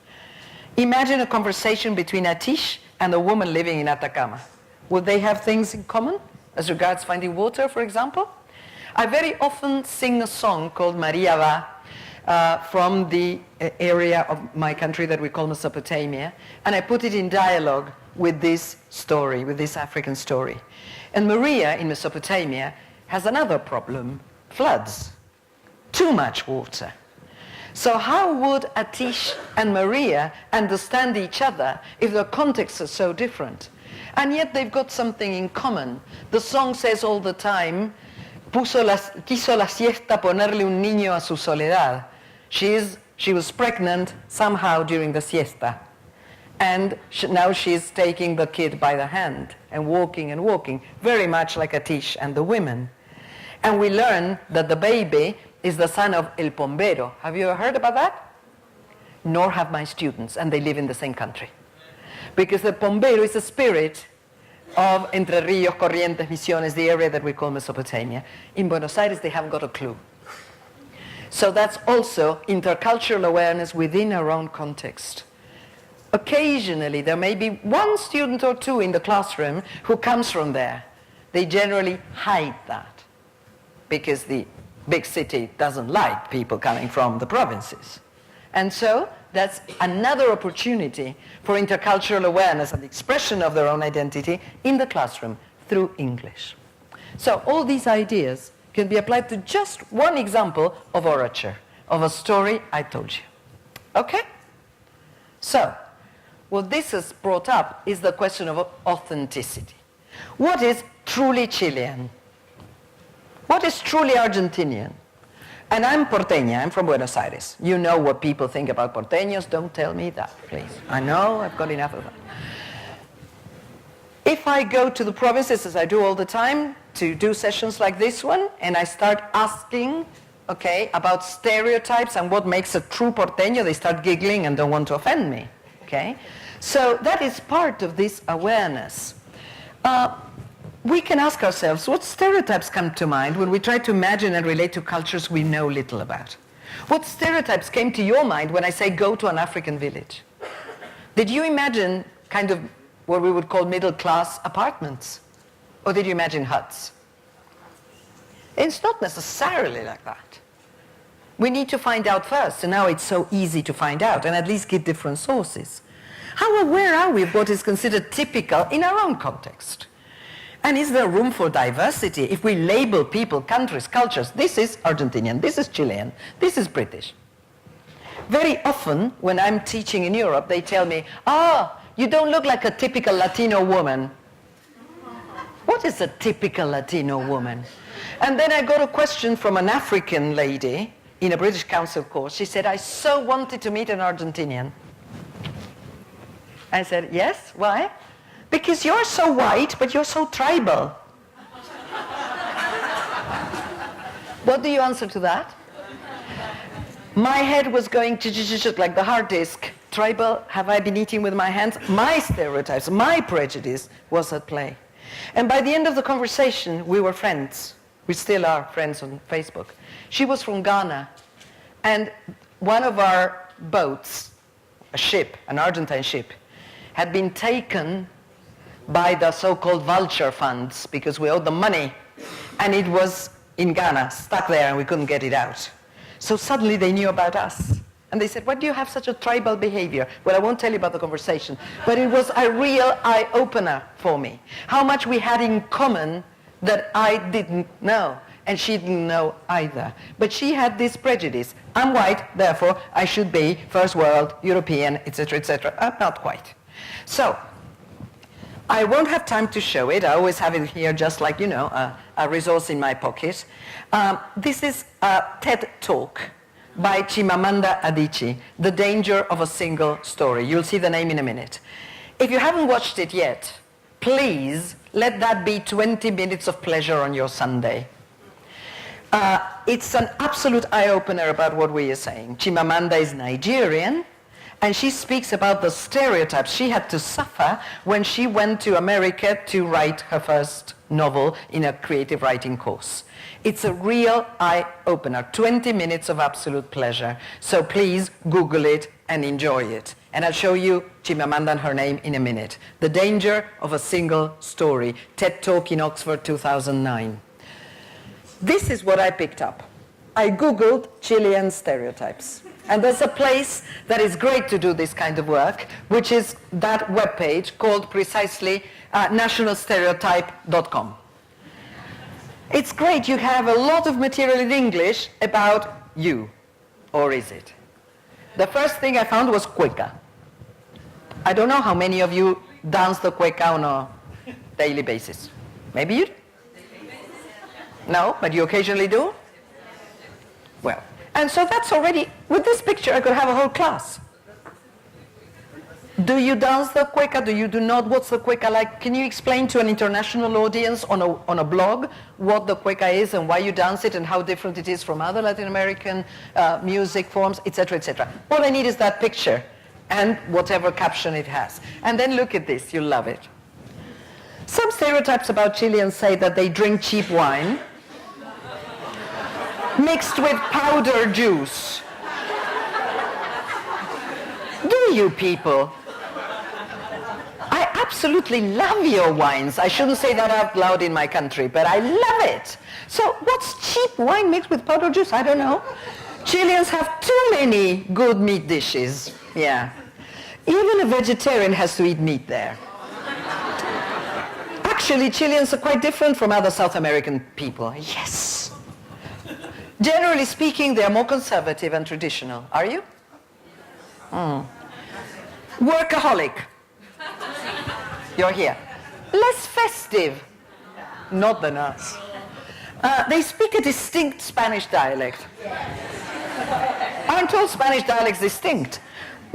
Imagine a conversation between Atish and a woman living in Atacama. Would they have things in common as regards finding water, for example? I very often sing a song called Maria Va from the area of my country that we call Mesopotamia, and I put it in dialogue with this story, with this African story. And Maria in Mesopotamia has another problem, floods, too much water. So how would Atish and Maria understand each other if their contexts are so different? And yet they've got something in common. The song says all the time, quiso la siesta ponerle un niño a su soledad. She was pregnant somehow during the siesta. And now she's taking the kid by the hand and walking, very much like Atish and the women. And we learn that the baby is the son of El Pombero. Have you ever heard about that? Nor have my students, and they live in the same country. Because the Pombero is a spirit of Entre Ríos, Corrientes, Misiones, the area that we call Mesopotamia. In Buenos Aires, they haven't got a clue. So that's also intercultural awareness within our own context. Occasionally, there may be one student or two in the classroom who comes from there. They generally hide that because the big city doesn't like people coming from the provinces. And so that's another opportunity for intercultural awareness and the expression of their own identity in the classroom through English. So all these ideas can be applied to just one example of orature, of a story I told you. Okay? So, what this has brought up is the question of authenticity. What is truly Chilean? What is truly Argentinian? And I'm porteña, I'm from Buenos Aires. You know what people think about porteños, don't tell me that, please. I know, I've got enough of that. If I go to the provinces, as I do all the time, to do sessions like this one, and I start asking, okay, about stereotypes and what makes a true porteño, they start giggling and don't want to offend me, okay? So that is part of this awareness. We can ask ourselves, what stereotypes come to mind when we try to imagine and relate to cultures we know little about? What stereotypes came to your mind when I say go to an African village? Did you imagine kind of what we would call middle-class apartments? Or did you imagine huts? It's not necessarily like that. We need to find out first, and now it's so easy to find out, and at least get different sources. How aware are we of what is considered typical in our own context? And is there room for diversity if we label people, countries, cultures? This is Argentinian, this is Chilean, this is British. Very often, when I'm teaching in Europe, they tell me, you don't look like a typical Latino woman. What is a typical Latino woman? And then I got a question from an African lady in a British Council course. She said, I so wanted to meet an Argentinian. I said, yes, why? Because you're so white, but you're so tribal. What do you answer to that? My head was going like the hard disk. Tribal, have I been eating with my hands? My stereotypes, my prejudice was at play. And by the end of the conversation, we were friends. We still are friends on Facebook. She was from Ghana. And one of our boats, a ship, an Argentine ship, had been taken by the so-called vulture funds because we owed them money. And it was in Ghana, stuck there, and we couldn't get it out. So suddenly they knew about us. And they said, why do you have such a tribal behavior? Well, I won't tell you about the conversation, but it was a real eye-opener for me. How much we had in common that I didn't know, and she didn't know either. But she had this prejudice. I'm white, therefore I should be first world, European, etc., etc. Not quite. So, I won't have time to show it. I always have it here just like, you know, a resource in my pocket. This is a TED Talk by Chimamanda Adichie, The Danger of a Single Story. You'll see the name in a minute. If you haven't watched it yet, please let that be 20 minutes of pleasure on your Sunday. It's an absolute eye-opener about what we are saying. Chimamanda is Nigerian, and she speaks about the stereotypes she had to suffer when she went to America to write her first novel in a creative writing course. It's a real eye-opener, 20 minutes of absolute pleasure. So please Google it and enjoy it. And I'll show you Chimamanda and her name in a minute. The Danger of a Single Story, TED Talk in Oxford 2009. This is what I picked up. I Googled Chilean stereotypes. And there's a place that is great to do this kind of work, which is that webpage called precisely nationalstereotype.com. It's great. You have a lot of material in English about you. Or is it? The first thing I found was cueca. I don't know how many of you dance the cueca on a daily basis. Maybe you do? No, but you occasionally do? Well, and so that's already, with this picture I could have a whole class. Do you dance the cueca? Do you do not? What's the cueca like? Can you explain to an international audience on a blog what the cueca is and why you dance it and how different it is from other Latin American music forms, etc., etc. All I need is that picture and whatever caption it has. And then look at this, you'll love it. Some stereotypes about Chileans say that they drink cheap wine mixed with powder juice. Do you people? I absolutely love your wines. I shouldn't say that out loud in my country, but I love it. So what's cheap wine mixed with powdered juice? I don't know. Chileans have too many good meat dishes. Yeah. Even a vegetarian has to eat meat there. Actually, Chileans are quite different from other South American people. Yes. Generally speaking, they are more conservative and traditional. Are you? Workaholic. You're here. Less festive. Not than us. They speak a distinct Spanish dialect. Aren't all Spanish dialects distinct?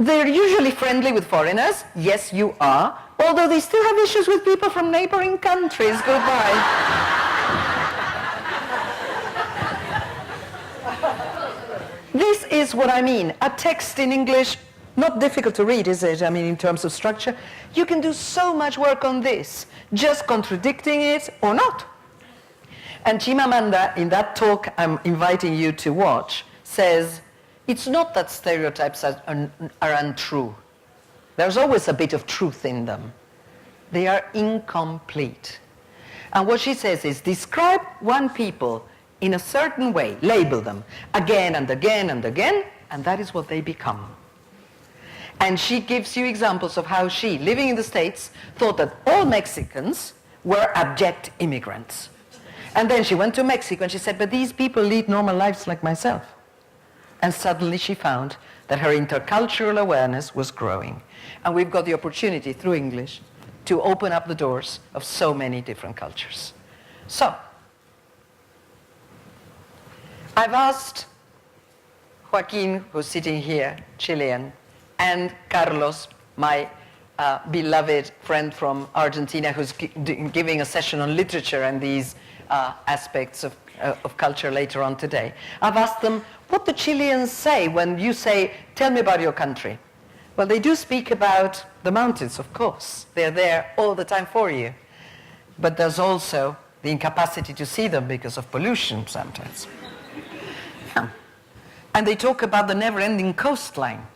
They're usually friendly with foreigners. Yes, you are. Although they still have issues with people from neighboring countries. Goodbye. This is what I mean. A text in English, not difficult to read, is it? I mean, in terms of structure. You can do so much work on this, just contradicting it or not. And Chimamanda, in that talk I'm inviting you to watch, says, it's not that stereotypes are untrue. There's always a bit of truth in them. They are incomplete. And what she says is, describe one people in a certain way, label them again and again and again, and that is what they become. And she gives you examples of how she, living in the States, thought that all Mexicans were abject immigrants. And then she went to Mexico and she said, but these people lead normal lives like myself. And suddenly she found that her intercultural awareness was growing. And we've got the opportunity through English to open up the doors of so many different cultures. So, I've asked Joaquin, who's sitting here, Chilean, and Carlos, my beloved friend from Argentina, who's giving a session on literature and these aspects of culture later on today. I've asked them what the Chileans say when you say, tell me about your country. Well, they do speak about the mountains, of course. They're there all the time for you. But there's also the incapacity to see them because of pollution sometimes. Yeah. And they talk about the never-ending coastline.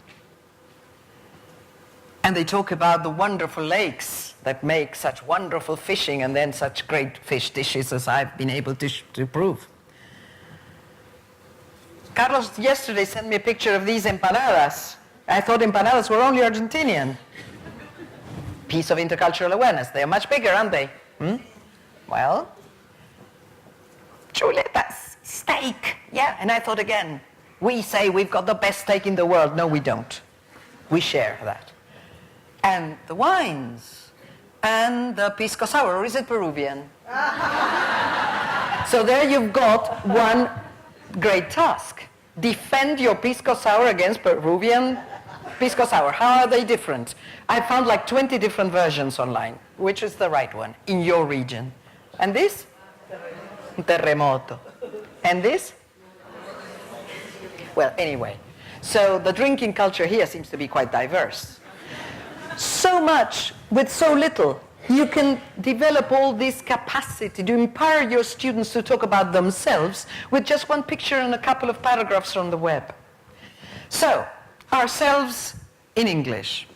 And they talk about the wonderful lakes that make such wonderful fishing and then such great fish dishes as I've been able to prove. Carlos yesterday sent me a picture of these empanadas. I thought empanadas were only Argentinian. Piece of intercultural awareness. They are much bigger, aren't they? Well, chuletas, steak. Yeah, and I thought again, we say we've got the best steak in the world. No, we don't. We share that. And the wines, and the pisco sour, or is it Peruvian? So there you've got one great task. Defend your pisco sour against Peruvian pisco sour. How are they different? I found like 20 different versions online. Which is the right one in your region? And this? Terremoto. And this? Well, anyway. So the drinking culture here seems to be quite diverse. So much with so little. You can develop all this capacity to empower your students to talk about themselves with just one picture and a couple of paragraphs from the web. So, ourselves in English.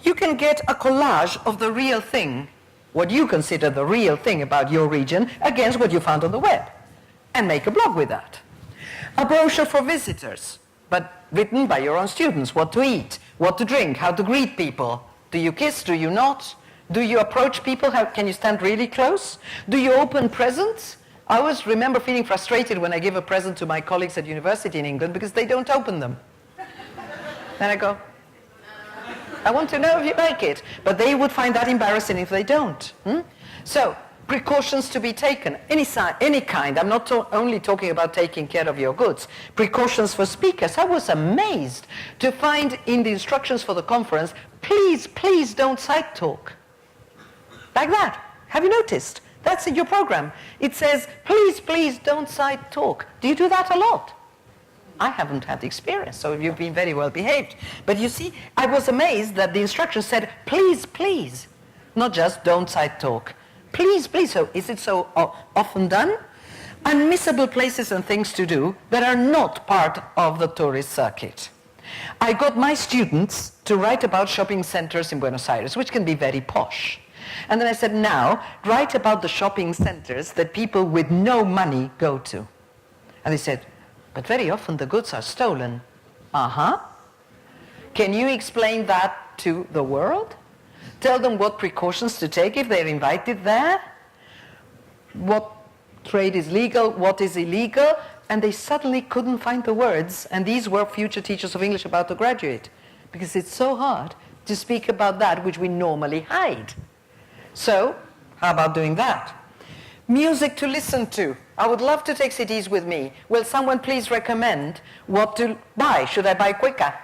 You can get a collage of the real thing, what you consider the real thing about your region, against what you found on the web, and make a blog with that. A brochure for visitors, but written by your own students, what to eat, what to drink, how to greet people. Do you kiss, do you not? Do you approach people? How, can you stand really close? Do you open presents? I always remember feeling frustrated when I give a present to my colleagues at university in England because they don't open them. Then I go, I want to know if you like it. But they would find that embarrassing if they don't. So, precautions to be taken, any kind. I'm not only talking about taking care of your goods. Precautions for speakers. I was amazed to find in the instructions for the conference, please, please don't side talk. Like that. Have you noticed? That's in your program. It says, please, please don't side talk. Do you do that a lot? I haven't had the experience, so you've been very well behaved. But you see, I was amazed that the instructions said, please, please, not just don't side talk. Please, please. So is it so often done? Unmissable places and things to do that are not part of the tourist circuit. I got my students to write about shopping centers in Buenos Aires, which can be very posh. And then I said, now, write about the shopping centers that people with no money go to. And they said, but very often the goods are stolen. Uh-huh. Can you explain that to the world? Tell them what precautions to take if they're invited there, what trade is legal, what is illegal, and they suddenly couldn't find the words, and these were future teachers of English about to graduate, because it's so hard to speak about that which we normally hide. So, how about doing that? Music to listen to. I would love to take CDs with me. Will someone please recommend what to buy? Should I buy Cueca?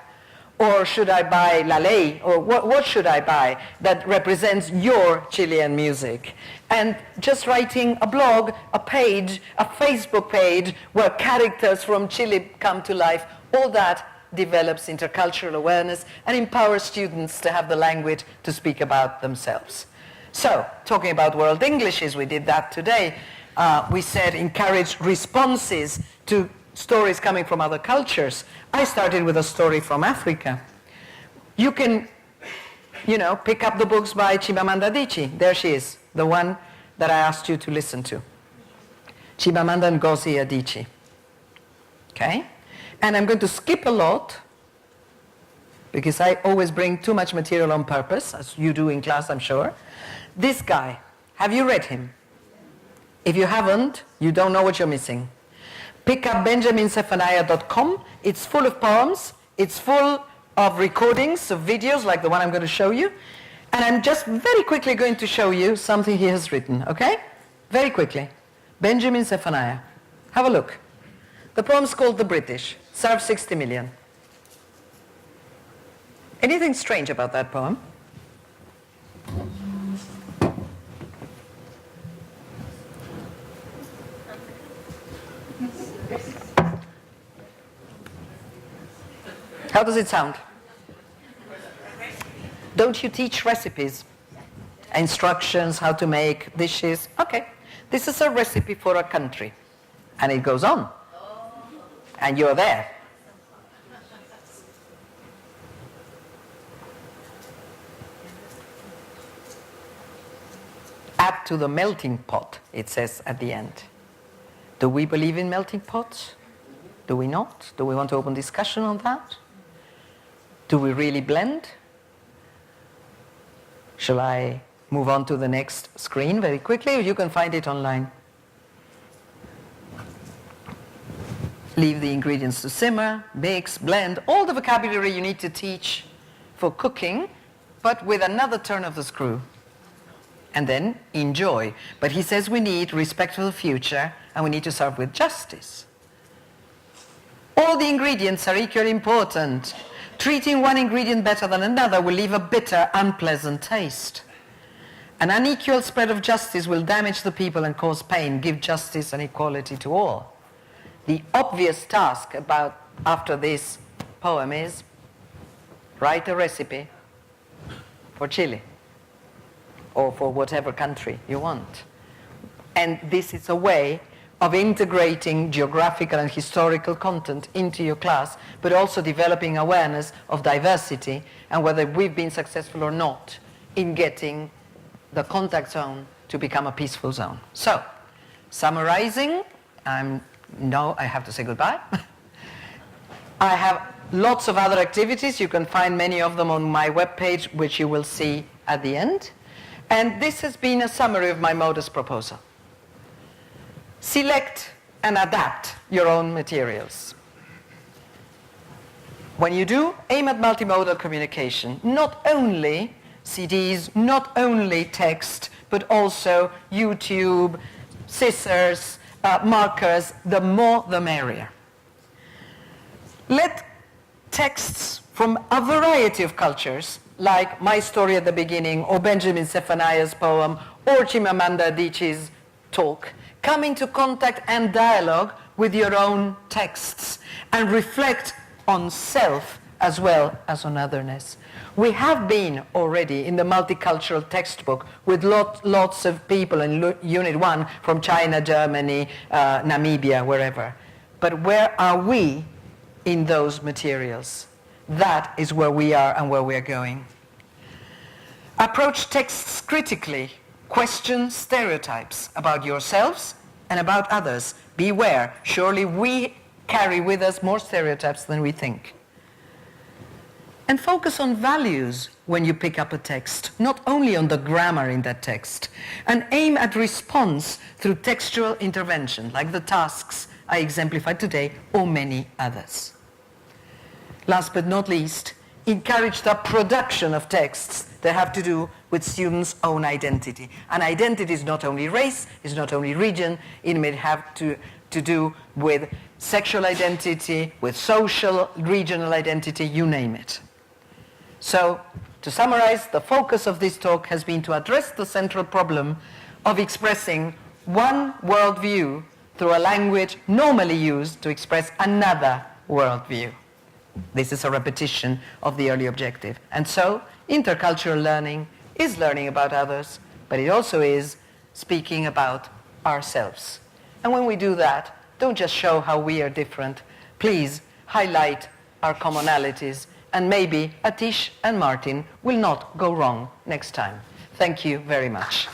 Or should I buy La Ley? Or what should I buy that represents your Chilean music? And just writing a blog, a page, a Facebook page where characters from Chile come to life, all that develops intercultural awareness and empowers students to have the language to speak about themselves. So, talking about world Englishes, we did that today. We said encourage responses to stories coming from other cultures. I started with a story from Africa. You can, pick up the books by Chimamanda Adichie. There she is, the one that I asked you to listen to. Chimamanda Ngozi Adichie. Okay? And I'm going to skip a lot, because I always bring too much material on purpose, as you do in class, I'm sure. This guy Have you read him? If you haven't, you don't know what you're missing. Pick up benjaminzephaniah.com. It's full of poems. It's full of recordings of videos like the one I'm going to show you. And I'm just very quickly going to show you something he has written, okay? Very quickly. Benjamin Zephaniah. Have a look. The poem's called The British. Serve 60 million. Anything strange about that poem? How does it sound? Don't you teach recipes? Instructions, how to make dishes? Okay, this is a recipe for a country. And it goes on. And you're there. Add to the melting pot, it says at the end. Do we believe in melting pots? Do we not? Do we want to open discussion on that? Do we really blend? Shall I move on to the next screen very quickly? You can find it online. Leave the ingredients to simmer, mix, blend, all the vocabulary you need to teach for cooking, but with another turn of the screw. And then enjoy. But he says we need respect for the future and we need to serve with justice. All the ingredients are equally important. Treating one ingredient better than another will leave a bitter, unpleasant taste. An unequal spread of justice will damage the people and cause pain. Give justice and equality to all. The obvious task after this poem is write a recipe for Chile or for whatever country you want. And this is a way of integrating geographical and historical content into your class, but also developing awareness of diversity and whether we've been successful or not in getting the contact zone to become a peaceful zone. So, summarizing, now I have to say goodbye. I have lots of other activities. You can find many of them on my webpage, which you will see at the end. And this has been a summary of my modus proposal. Select and adapt your own materials. When you do, aim at multimodal communication. Not only CDs, not only text, but also YouTube, scissors, markers. The more, the merrier. Let texts from a variety of cultures, like my story at the beginning, or Benjamin Zephaniah's poem, or Chimamanda Adichie's talk, come into contact and dialogue with your own texts and reflect on self as well as on otherness. We have been already in the multicultural textbook with lots of people in Unit 1 from China, Germany, Namibia, wherever. But where are we in those materials? That is where we are and where we are going. Approach texts critically. Question stereotypes about yourselves and about others. Beware, surely we carry with us more stereotypes than we think. And focus on values when you pick up a text, not only on the grammar in that text, and aim at response through textual intervention, like the tasks I exemplified today, or many others. Last but not least, encourage the production of texts that have to do with students' own identity. And identity is not only race, is not only region, it may have to do with sexual identity, with social, regional identity, you name it. So, to summarize, the focus of this talk has been to address the central problem of expressing one worldview through a language normally used to express another worldview. This is a repetition of the early objective. And so, intercultural learning is learning about others, but it also is speaking about ourselves. And when we do that, don't just show how we are different. Please highlight our commonalities, and maybe Atish and Martin will not go wrong next time. Thank you very much.